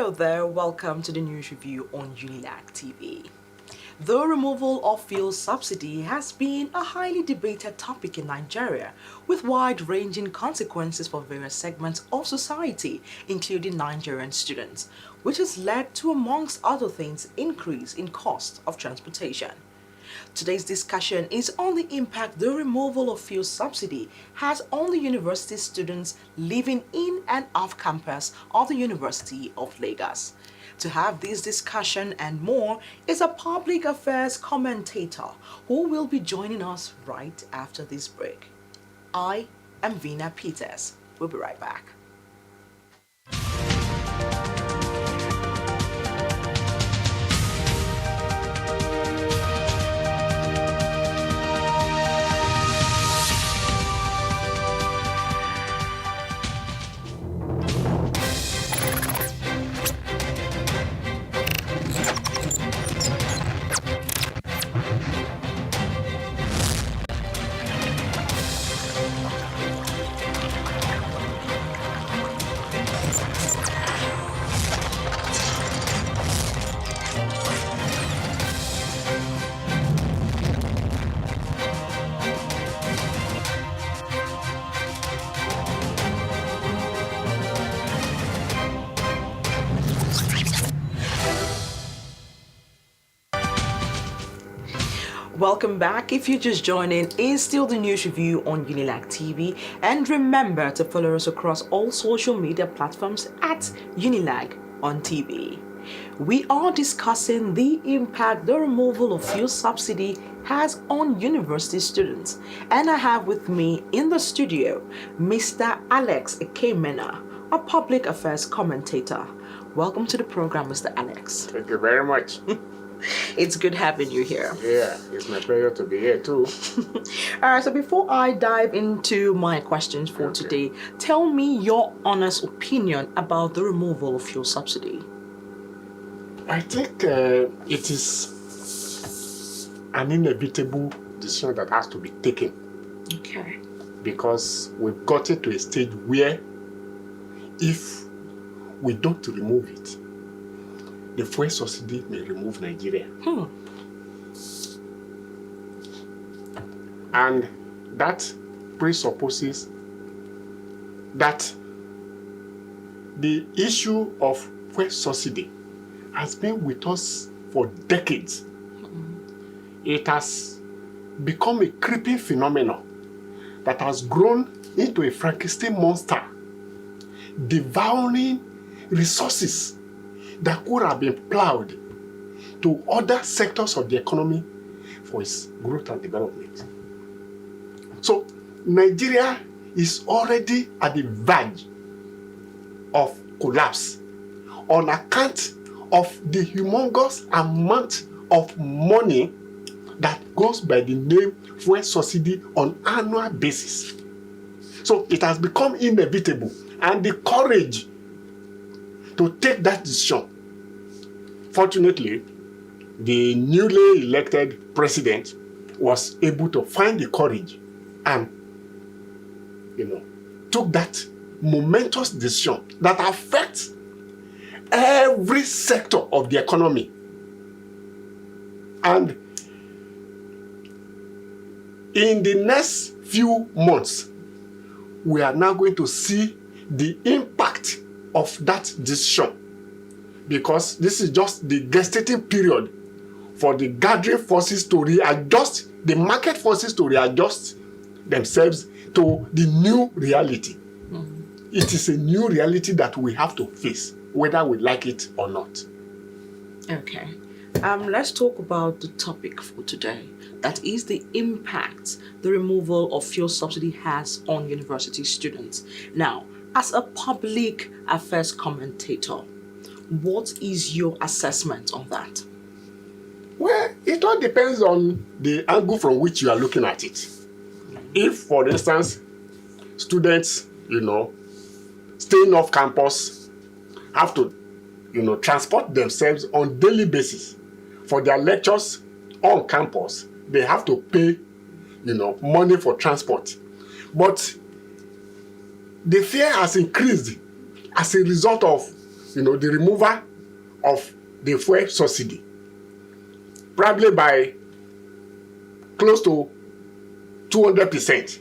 Hello there, welcome to the news review on Unilag TV. The removal of fuel subsidy has been a highly debated topic in Nigeria, with wide-ranging consequences for various segments of society, including Nigerian students, which has led to, amongst other things, increase in cost of transportation. Today's discussion is on the impact the removal of fuel subsidy has on the university students living in and off campus of the University of Lagos. To have this discussion and more is a public affairs commentator who will be joining us right after this break. I am Vina Peters. We'll be right back. Welcome back. If you're just joining, it's still the news review on Unilag TV, and remember to follow us across all social media platforms at Unilag on TV. We are discussing the impact the removal of fuel subsidy has on university students, and I have with me in the studio Mr. Alex Ekemena, a public affairs commentator. Welcome to the program, Mr. Alex. Thank you very much. It's good having you here. Yeah, it's my pleasure to be here too. All right, so before I dive into my questions for today, tell me your honest opinion about the removal of fuel subsidy. I think it is an inevitable decision that has to be taken. Okay. Because we've gotten to a stage where if we don't remove it, the fuel subsidy may remove Nigeria. And that presupposes that the issue of fuel subsidy has been with us for decades. It has become a creeping phenomenon that has grown into a Frankenstein monster, devouring resources that could have been plowed to other sectors of the economy for its growth and development. So Nigeria is already at the verge of collapse on account of the humongous amount of money that goes by the name fuel subsidy on an annual basis. So it has become inevitable, and the courage to take that decision. Fortunately, the newly elected president was able to find the courage and, took that momentous decision that affects every sector of the economy. And in the next few months, we are now going to see the impact of that decision, because this is just the gestating period for the gathering forces to readjust, the market forces to readjust themselves to the new reality. It is a new reality that we have to face, whether we like it or not. Okay. Let's talk about the topic for today. That is the impact the removal of fuel subsidy has on university students. Now, as a public affairs commentator, what is your assessment on that? Well, it all depends on the angle from which you are looking at it. If, for instance, students, staying off campus have to, transport themselves on daily basis for their lectures on campus, they have to pay, money for transport. But the fare has increased as a result of, the removal of the fuel subsidy, probably by close to 200%.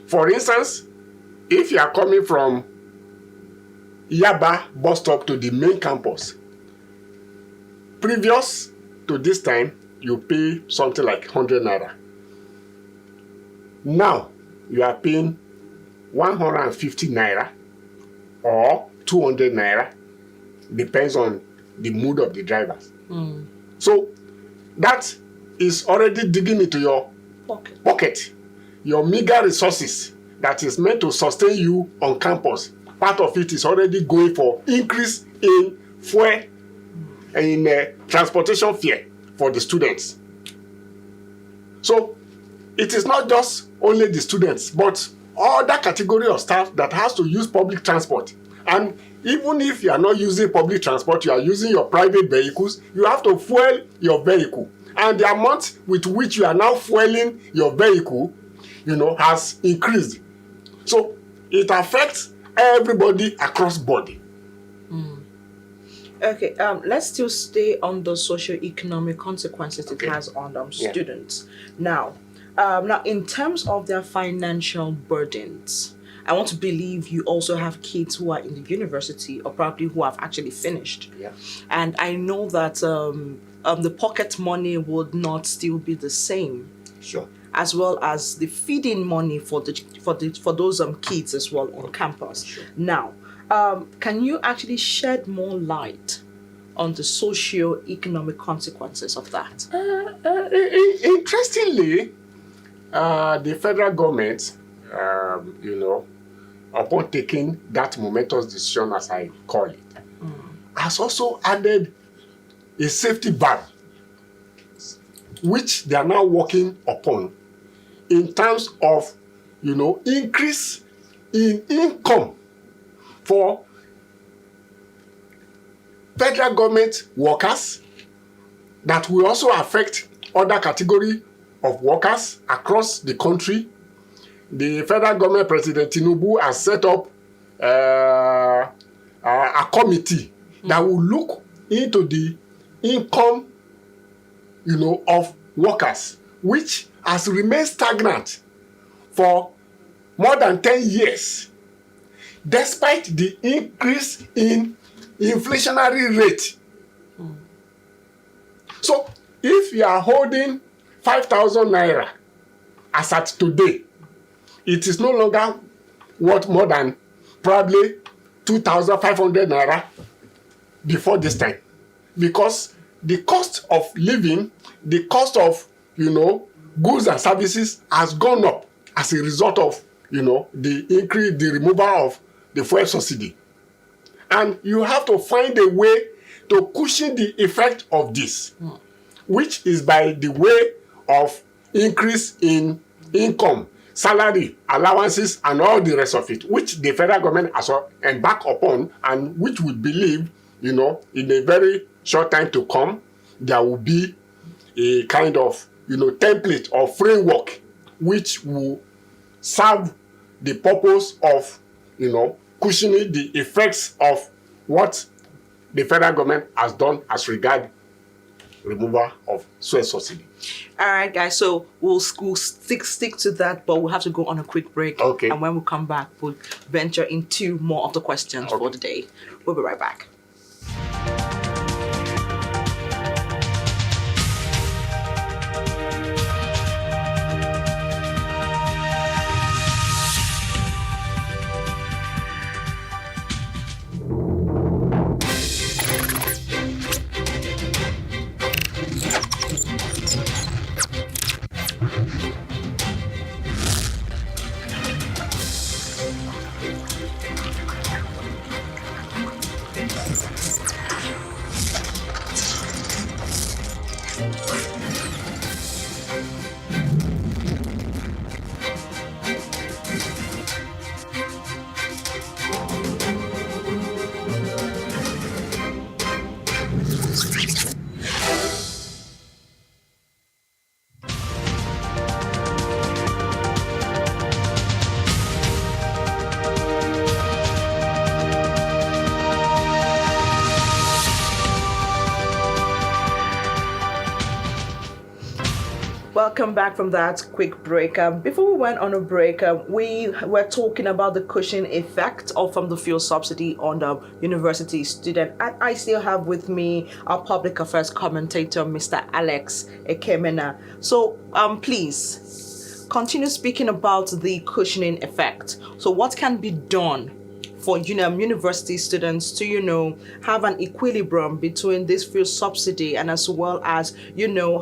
For instance, if you are coming from Yaba bus stop to the main campus, previous to this time, you pay something like 100 naira. Now, you are paying 150 naira or 200 naira, depends on the mood of the drivers. So, that is already digging into your pocket. Your meager resources that is meant to sustain you on campus, part of it is already going for increase in fuel and in transportation fare for the students. So it is not just only the students, but other category of staff that has to use public transport. And even if you are not using public transport, you are using your private vehicles, you have to fuel your vehicle. And the amount with which you are now fueling your vehicle, has increased. So it affects everybody across body. Okay, let's still stay on the socio-economic consequences it has on students. Now, in terms of their financial burdens, I want to believe you also have kids who are in the university or probably who have actually finished. Yeah. And I know that the pocket money would not still be the same. Sure. As well as the feeding money for those kids as well on campus. Sure. Now, can you actually shed more light on the socio-economic consequences of that? Interestingly, the federal government, upon taking that momentous decision, as I call it, has also added a safety valve, which they are now working upon in terms of, increase in income for federal government workers that will also affect other category of workers across the country. The federal government, President Tinubu, has set up a committee that will look into the income, of workers, which has remained stagnant for more than 10 years, despite the increase in inflationary rate. So, if you are holding 5,000 naira as at today, it is no longer worth more than probably 2,500 naira before this time, because the cost of living, the cost of goods and services has gone up as a result of the removal of the fuel subsidy. And you have to find a way to cushion the effect of this, which is by the way of increase in income, salary, allowances, and all the rest of it, which the federal government has embarked upon, and which we believe, in a very short time to come, there will be a kind of, template or framework which will serve the purpose of, cushioning the effects of what the federal government has done as regard removal of fuel subsidy. All right, guys. So we'll stick to that, but we'll have to go on a quick break. Okay. And when we come back, we'll venture into more of the questions for the day. We'll be right back. welcome back from that quick break. Before we went on a break, we were talking about the cushioning effect of the fuel subsidy on the university student. And I still have with me our public affairs commentator, Mr. Alex Ekemena. So please continue speaking about the cushioning effect. So what can be done for university students to have an equilibrium between this fuel subsidy and as well as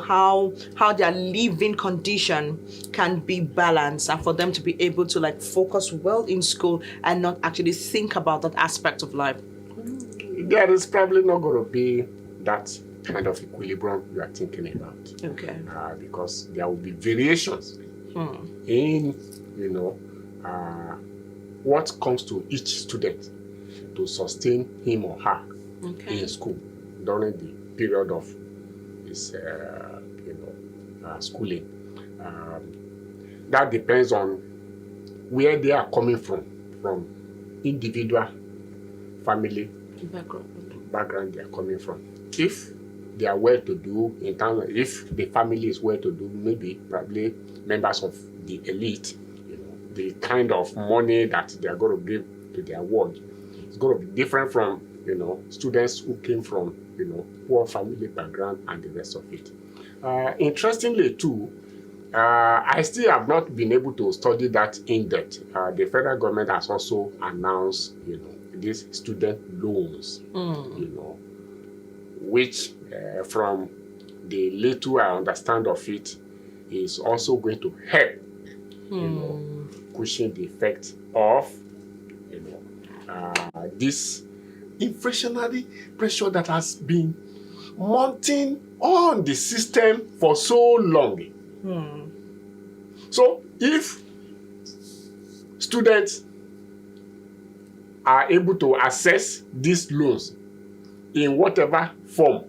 how their living condition can be balanced, and for them to be able to focus well in school and not actually think about that aspect of life? There is probably not going to be that kind of equilibrium you are thinking about. Okay. Because there will be variations in what comes to each student to sustain him or her in school during the period of his schooling. That depends on where they are coming from individual family background they are coming from. If they are well-to-do in terms of, if the family is well-to-do, maybe probably members of the elite, the kind of money that they are going to give to their ward is going to be different from, students who came from, poor family background and the rest of it. Interestingly too, I still have not been able to study that in depth. The federal government has also announced, these student loans, which from the little I understand of it is also going to help, cushion the effect of this inflationary pressure that has been mounting on the system for so long. So if students are able to access these loans in whatever form,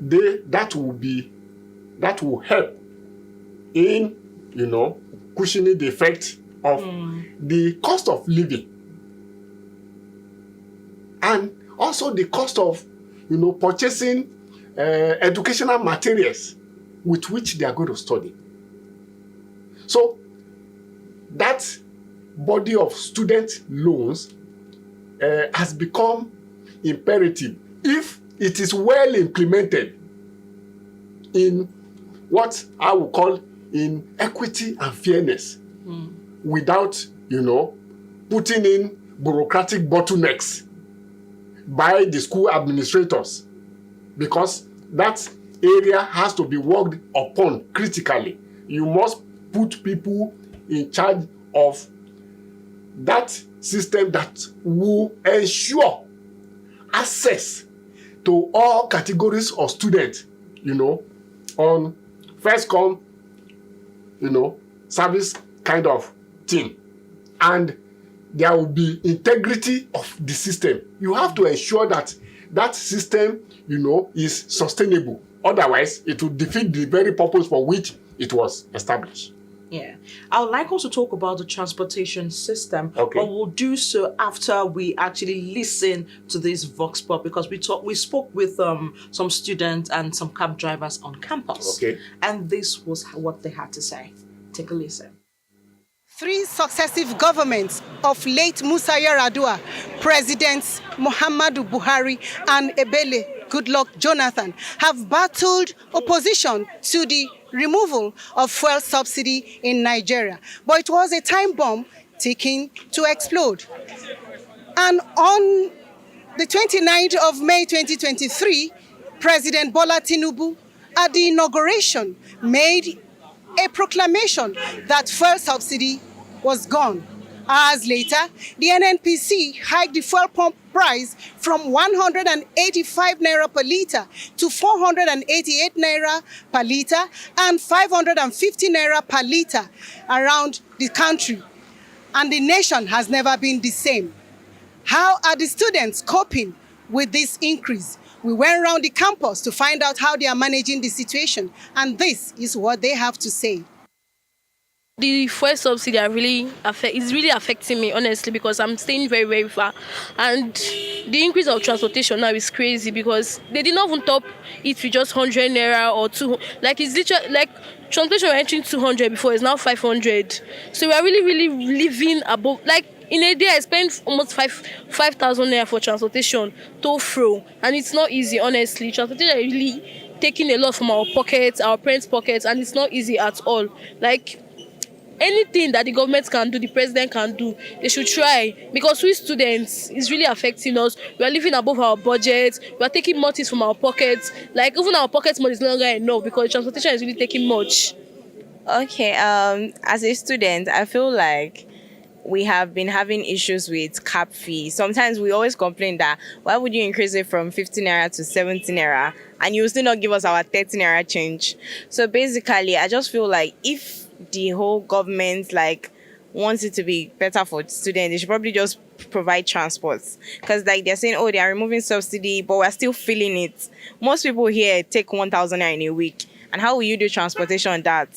that will help in cushioning the effect of the cost of living, and also the cost of purchasing educational materials with which they are going to study. So that body of student loans has become imperative if it is well implemented in what I would call in equity and fairness, without, putting in bureaucratic bottlenecks by the school administrators, because that area has to be worked upon critically. You must put people in charge of that system that will ensure access to all categories of students, on first come, service kind of thing. And there will be integrity of the system. You have to ensure that that system, is sustainable. Otherwise, it will defeat the very purpose for which it was established. Yeah, I would like us to talk about the transportation system, but we'll do so after we actually listen to this Vox Pop, because we spoke with some students and some cab drivers on campus, and this was what they had to say. Take a listen. 3 successive governments of late Musa Yar'Adua, Presidents Muhammadu Buhari and Ebele Goodluck Jonathan, have battled opposition to the removal of fuel subsidy in Nigeria. But it was a time bomb taken to explode. And on the 29th of May 2023, President Bola Tinubu, at the inauguration, made a proclamation that fuel subsidy was gone. Hours later, the NNPC hiked the fuel pump price from 185 naira per litre to 488 naira per litre and 550 naira per litre around the country. And the nation has never been the same. How are the students coping with this increase? We went around the campus to find out how they are managing the situation, and this is what they have to say. The fuel subsidy is really affecting me honestly because I'm staying very very far, and the increase of transportation now is crazy because they did not even top it with just 100 naira or two. Like it's literally like transportation were entering 200 before, it's now 500. So we are really really living above. Like in a day I spend almost 5,000 naira for transportation to fro, and it's not easy honestly. Transportation is really taking a lot from our pockets, our parents' pockets, and it's not easy at all. Like anything that the government can do, the president can do, they should try, because we students is really affecting us. We are living above our budget, we are taking more things from our pockets. Like even our pocket money is no longer enough because transportation is really taking much. Okay, as a student, I feel like we have been having issues with cap fee. Sometimes we always complain that why would you increase it from 15 naira to 17 naira and you will still not give us our 13 naira change. So basically, I just feel like if the whole government wants it to be better for students, they should probably just provide transport. Because they're saying, oh, they are removing subsidy, but we're still feeling it. Most people here take 1,000 naira in a week. And how will you do transportation on that?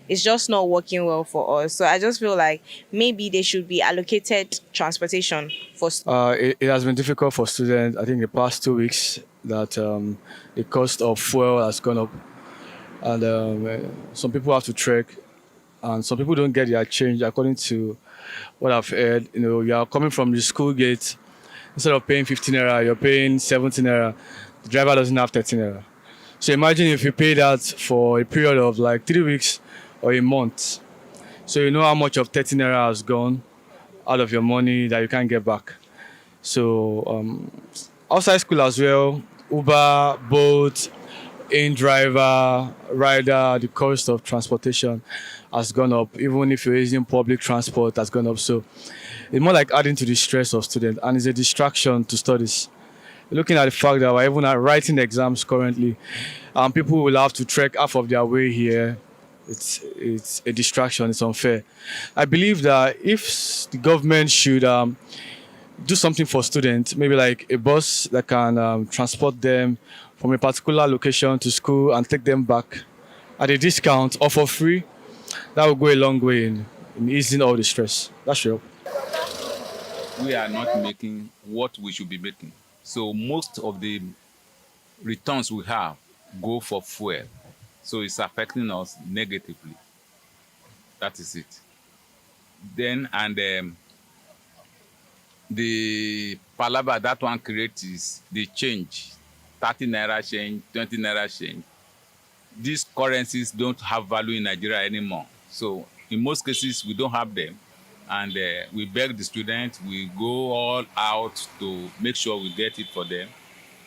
It's just not working well for us. So I just feel like maybe they should be allocated transportation for it has been difficult for students. I think the past 2 weeks that the cost of fuel has gone up, and some people have to trek, and some people don't get their change. According to what I've heard, you are coming from the school gate, instead of paying 15 naira, you're paying 17 naira. The driver doesn't have 13 naira. So imagine if you pay that for a period of like 3 weeks or a month. So you know how much of 13 naira has gone out of your money that you can't get back. So outside school as well, Uber, Bolt, in-driver, rider, the cost of transportation has gone up. Even if you're using public transport, has gone up. So it's more like adding to the stress of students, and it's a distraction to studies. Looking at the fact that we're even writing exams currently, people will have to trek half of their way here. It's a distraction. It's unfair. I believe that if the government should do something for students, maybe like a bus that can transport them from a particular location to school and take them back at a discount or for free, that will go a long way in easing all the stress. That's real. We are not making what we should be making. So most of the returns we have go for fuel. So it's affecting us negatively. That is it. Then, the palaver that one creates is the change, 30 naira change, 20 naira change. These currencies don't have value in Nigeria anymore. So in most cases, we don't have them. And we beg the students, we go all out to make sure we get it for them.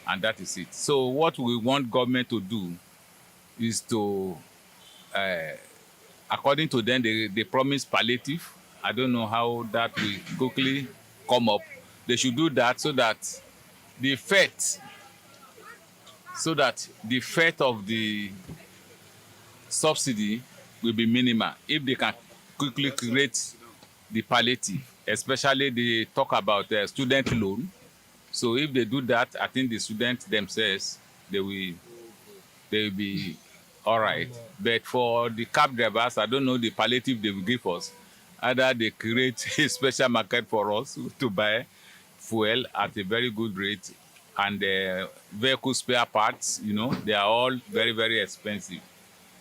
And that is it. So what we want government to do is to, according to them, they promise palliative. I don't know how that will quickly come up. They should do that so that the effect of the subsidy will be minimal if they can quickly create the palliative. Especially they talk about student loan. So if they do that, I think the students themselves, they will be all right. But for the cab drivers, I don't know the palliative they will give us. Either they create a special market for us to buy fuel at a very good rate, and vehicle spare parts, they are all very, very expensive.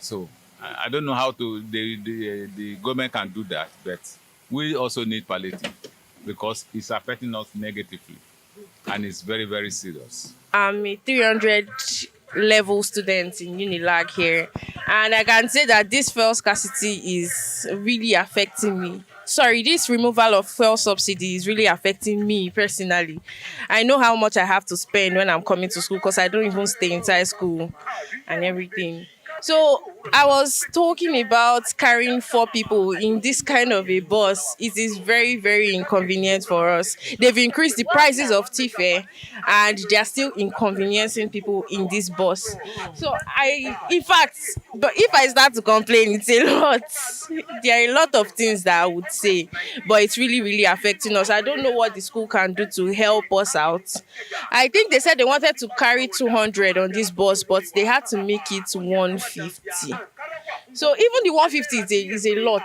So I don't know how the government can do that, but we also need palliative because it's affecting us negatively, and it's very, very serious. I'm a 300 level student in Unilag here, and I can say that this fuel scarcity is really affecting me. Sorry, this removal of fuel subsidy is really affecting me personally. I know how much I have to spend when I'm coming to school because I don't even stay inside school and everything. So I was talking about carrying 4 people in this kind of a bus. It is very, very inconvenient for us. They've increased the prices of tea fare and they are still inconveniencing people in this bus. So but if I start to complain, it's a lot. There are a lot of things that I would say, but it's really, really affecting us. I don't know what the school can do to help us out. I think they said they wanted to carry 200 on this bus, but they had to make it 150. So even the 150 is a lot.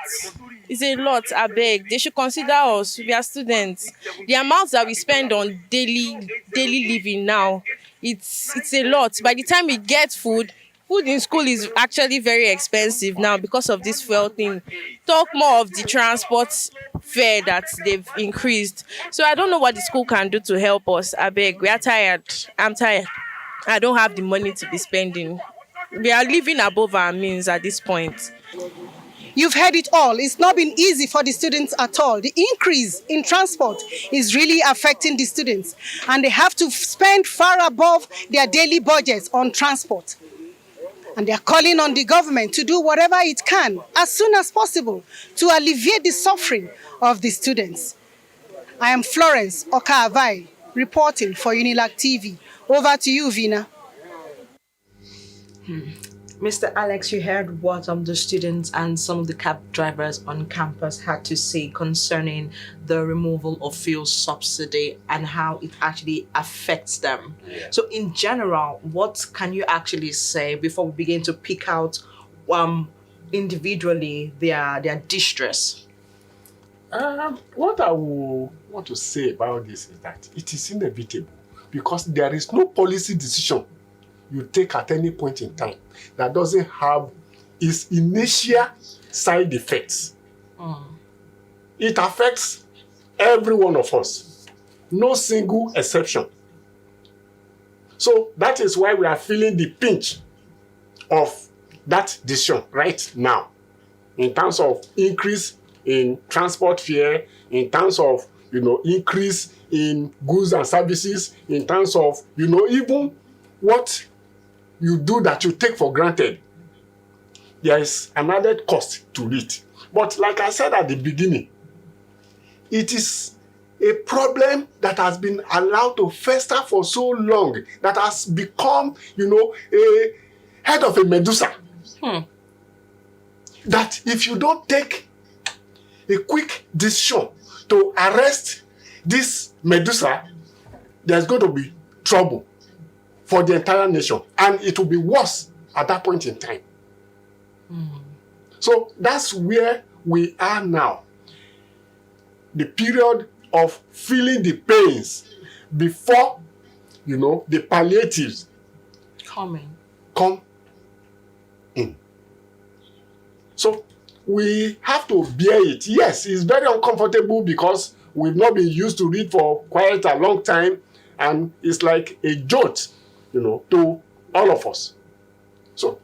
It's a lot, I beg. They should consider us. We are students. The amounts that we spend on daily living now, it's a lot. By the time we get food in school is actually very expensive now because of this fuel thing. Talk more of the transport fare that they've increased. So I don't know what the school can do to help us. I beg. We are tired. I'm tired. I don't have the money to be spending. We are living above our means at this point. You've heard it all. It's not been easy for the students at all. The increase in transport is really affecting the students, and they have to spend far above their daily budgets on transport. And they're calling on the government to do whatever it can as soon as possible to alleviate the suffering of the students. I am Florence Okaavai, reporting for Unilag TV. Over to you, Vina. Mr. Alex, you heard what the students and some of the cab drivers on campus had to say concerning the removal of fuel subsidy and how it actually affects them. Yeah. So in general, what can you actually say before we begin to pick out individually their distress? What I would want to say about this is that it is inevitable because there is no policy decision you take at any point in time that doesn't have its initial side effects. It affects every one of us, no single exception. So that is why we are feeling the pinch of that decision right now, in terms of increase in transport fare, in terms of increase in goods and services, in terms of even what you do that you take for granted. There is an added cost to it. But like I said at the beginning, it is a problem that has been allowed to fester for so long, that has become, a head of a Medusa. That if you don't take a quick decision to arrest this Medusa, there's going to be trouble for the entire nation, and it will be worse at that point in time. So that's where we are now. The period of feeling the pains before, the palliatives come in. So we have to bear it. Yes, it's very uncomfortable because we've not been used to it for quite a long time, and it's like a jolt to all of us. So,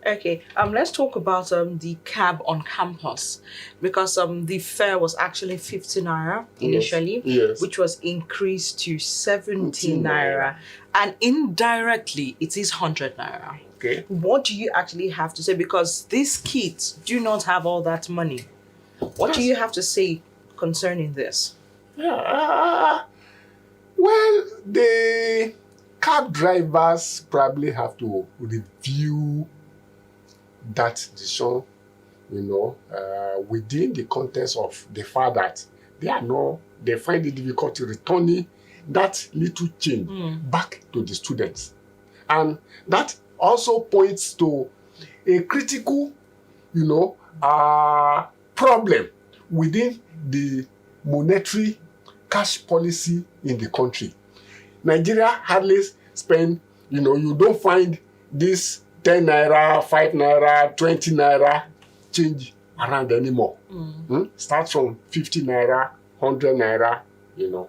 okay, let's talk about the cab on campus, because the fare was actually 50 naira initially, yes. Which was increased to 70 naira, and indirectly it is 100 naira. Okay. What do you actually have to say? Because these kids do not have all that money. What do you have to say concerning this? Well, the cab drivers probably have to review that decision, within the context of the fact that they find it difficult to returning that little change back to the students. And that also points to a critical, problem within the monetary cash policy in the country. Nigeria hardly spend, you don't find this 10 naira, 5 naira, 20 naira change around anymore. Starts from 50 naira, 100 naira,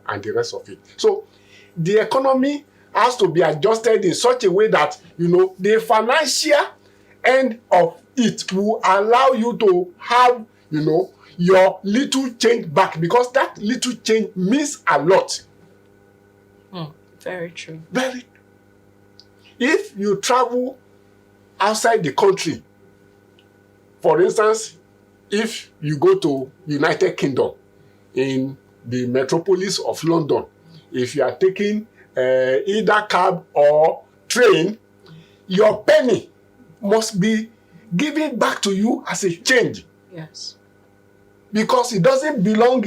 and the rest of it. So the economy has to be adjusted in such a way that, the financial end of it will allow you to have, your little change back, because that little change means a lot. Very true. Very. If you travel outside the country, for instance, if you go to United Kingdom, in the metropolis of London, if you are taking either cab or train, your penny must be given back to you as a change. Yes. Because it doesn't belong,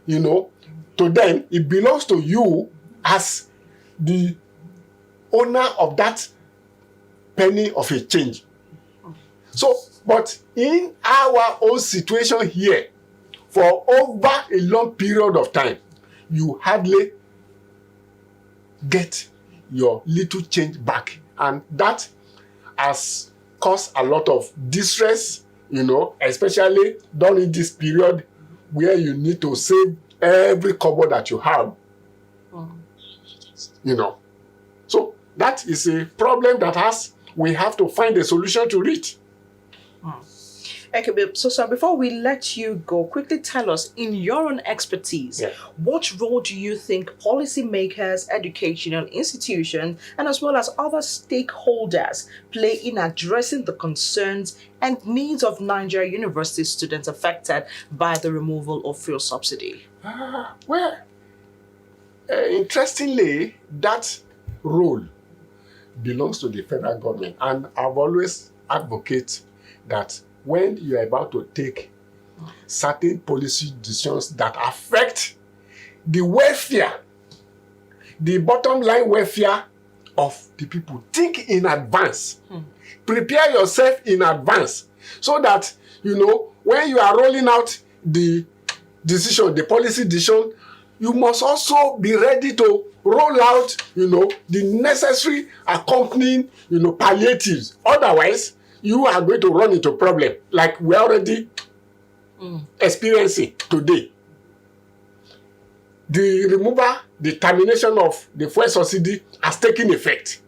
to them. It belongs to you as the owner of that penny of a change. So, but in our own situation here, for over a long period of time, you hardly get your little change back. And that has caused a lot of distress, especially during this period where you need to save every kobo that you have. So that is a problem that we have to find a solution to it. Okay, babe. So before we let you go, quickly tell us, in your own expertise, what role do you think policymakers, educational institutions, and as well as other stakeholders play in addressing the concerns and needs of Nigeria university students affected by the removal of fuel subsidy? Interestingly, that role belongs to the federal government, and I've always advocated that when you are about to take certain policy decisions that affect the welfare, the bottom line welfare of the people, think in advance. Prepare yourself in advance so that, when you are rolling out the decision, the policy decision, you must also be ready to roll out, the necessary accompanying, palliatives. Otherwise, you are going to run into problem like we're already experiencing today. The termination of the fuel subsidy has taken effect.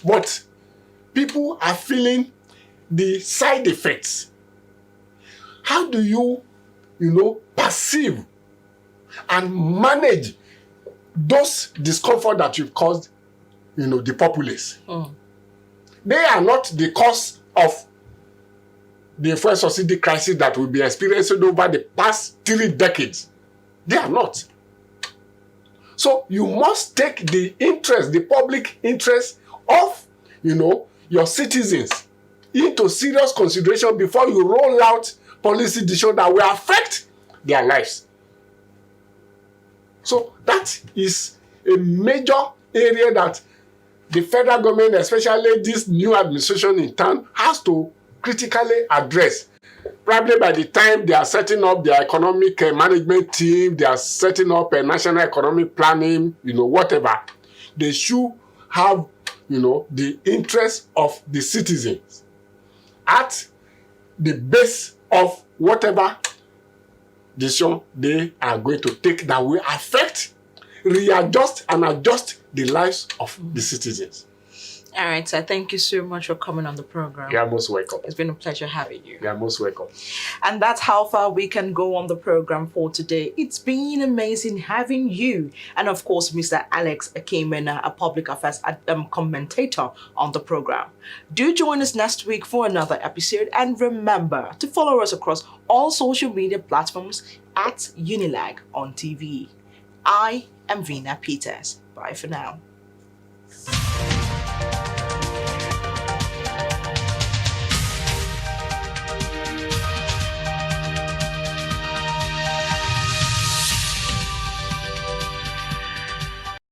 But people are feeling the side effects. How do you, perceive and manage those discomfort that you've caused, the populace? They are not the cause of the fuel subsidy crisis that we've been experiencing over the past 3 decades. They are not. So you must take the public interest of, your citizens into serious consideration before you roll out policy decisions that will affect their lives. So that is a major area that the federal government, especially this new administration in town, has to critically address. Probably by the time they are setting up their economic management team, they are setting up a national economic planning, whatever, they should have, the interest of the citizens at the base of whatever decision they are going to take that will affect, readjust, and adjust the lives of the citizens. All right, sir. Thank you so much for coming on the program. You are most welcome. It's been a pleasure having you. You are most welcome. And that's how far we can go on the program for today. It's been amazing having you. And of course, Mr. Alex Akimena, a public affairs commentator on the program. Do join us next week for another episode. And remember to follow us across all social media platforms at Unilag on TV. I am Vina Peters. Bye for now.